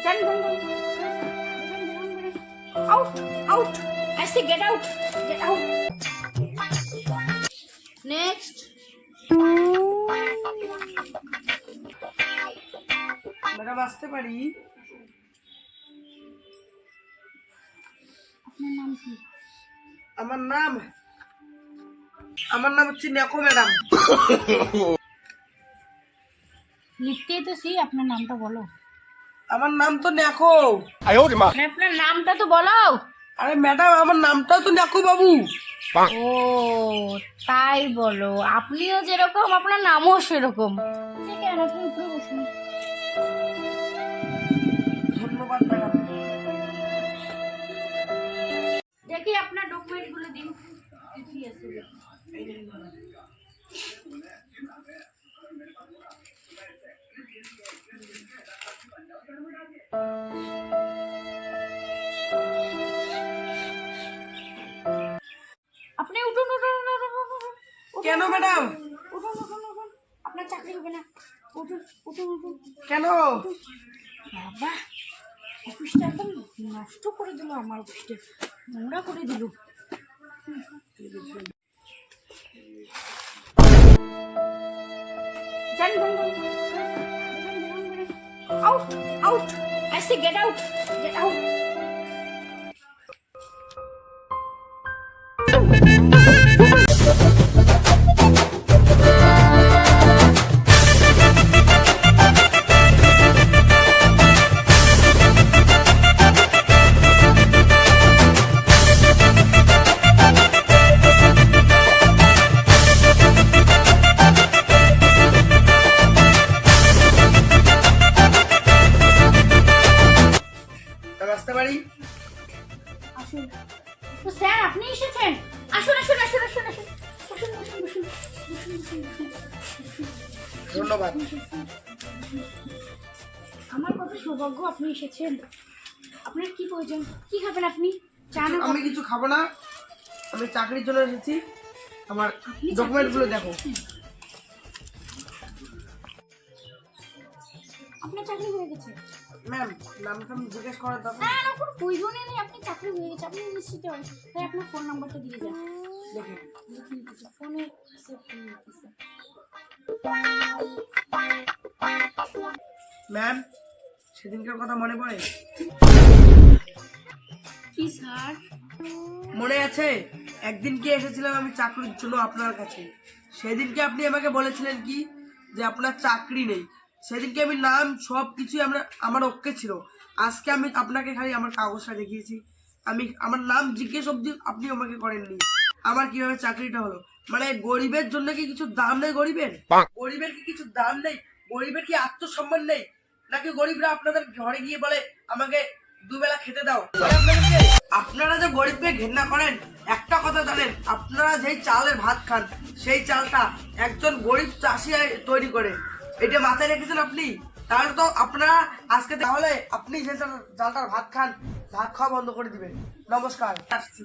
Run, run, run. Out, out. I say get out. Get out. Next. Madam আসতে পারি? আপনার নাম কি? আমার নাম হচ্ছে নেকো ম্যাডাম। লিখতেই তো সি আপনার নামটা বলো। আমার নাম তো নেকো। আপনার নামটা তো বলো। আরে ম্যাডাম আমার নামটাও তো নেকো বাবু। ও তাই বলো, আপনিও যেরকম আপনার নামও সেরকম। কেন আপনি উপরে বসুন। ধন্যবাদ ম্যাডাম। দেখি আপনার ডকুমেন্ট গুলো দিন কি আছে। আপনি উঠুন উঠুন উঠুন উঠুন, উঠুন। কেন ম্যাডাম? উঠুন উঠুন উঠুন, আপনার চাকরি হবে না। উঠুন উঠুন উঠুন। কেন? বাবা অফিসটা একদম নষ্ট করে দিল, আমার অফিসটা নোংরা করে দিল। Out, out. I say get out. Get out. আসতে পারি? আসুন। তো স্যার আপনি এসেছেন? আসুন আসুন আসুন আসুন আসুন। বসুন বসুন বসুন বসুন বসুন। ধন্যবাদ। আমার কত সৌভাগ্য আপনি এসেছেন। আপনার কি প্রয়োজন? কি খাবেন আপনি? চা না আমি কিছু খাবো না, আমি চাকরির জন্য এসেছি। আমার ডকুমেন্ট গুলো দেখো। আপনার চাকরি হয়ে গেছে? ম্যাম নামটা জিজ্ঞেস করার দরকার? না না কোনো প্রয়োজনই নেই, আপনি চাকরি হয়ে গেছে, আপনি নিশ্চিত হন। তাই আপনার ফোন নাম্বারটা দিয়ে যান। দেখেন লিখে নিতেছে ফোনে সেভ করে নিতেছে। ম্যাম সেদিনকার কথা মনে পড়ে? কি স্যার? মনে আছে একদিন কি এসেছিলাম আমি চাকরির জন্য আপনার কাছে? সেদিনকে আপনি আমাকে বলেছিলেন কি যে আপনার চাকরি নেই। সেদিনকে আমি নাম সব কিছুই আমার ওকে ছিল। আজকে আমি আপনাকে খালি আমার কাগজটা দেখিয়েছি, আমি আমার নাম জিজ্ঞেস অব্দি আপনি আমাকে করেননি। আমার কিভাবে চাকরিটা হলো? মানে গরিবের জন্য কি কিছু দাম নেই? গরিবের কি কিছু দাম নেই? গরিবের কি আত্মসম্মান নেই? নাকি গরিবরা আপনাদের ঘরে গিয়ে বলে আমাকে দুবেলা খেতে দাও? আপনারা যে গরিবকে ঘৃণা করেন, একটা কথা জানেন, আপনারা যেই চালের ভাত খান সেই চালটা একজন গরিব চাষি তৈরি করে। এটা মাথায় রেখেছেন আপনি? তাহলে তো আপনারা আজকে তাহলে আপনি যে চালটার ভাত খান, ভাত খাওয়া বন্ধ করে দিবেন। নমস্কার, আসছি।